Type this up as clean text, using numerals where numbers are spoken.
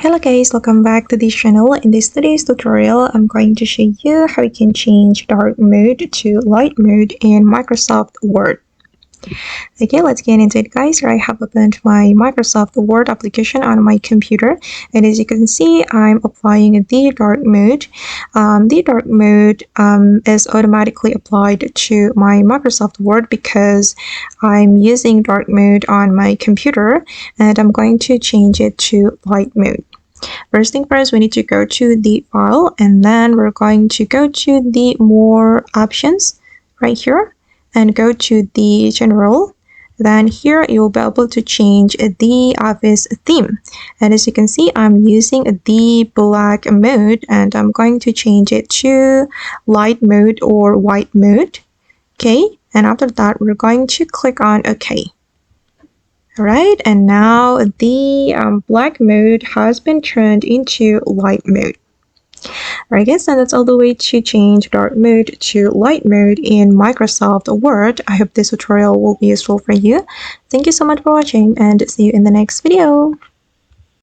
Hello guys, welcome back to this channel. In this today's tutorial, I'm going to show you how you can change dark mode to light mode in Microsoft Word. Okay, let's get into it guys. Here I have opened my Microsoft Word application on my computer, and as you can see, I'm applying the dark mode. The dark mode is automatically applied to my Microsoft Word because I'm using dark mode on my computer, and I'm going to change it to light mode. First thing first, we need to go to the file, and then we're going to go to the more options right here and go to the general. Then here you'll be able to change the office theme, and as you can see, I'm using the black mode, and I'm going to change it to light mode or white mode. Okay, and after that we're going to click on OK. Alright, and now the black mode has been turned into light mode. Alright guys, and that's all the way to change dark mode to light mode in Microsoft Word. I hope this tutorial will be useful for you. Thank you so much for watching, and see you in the next video.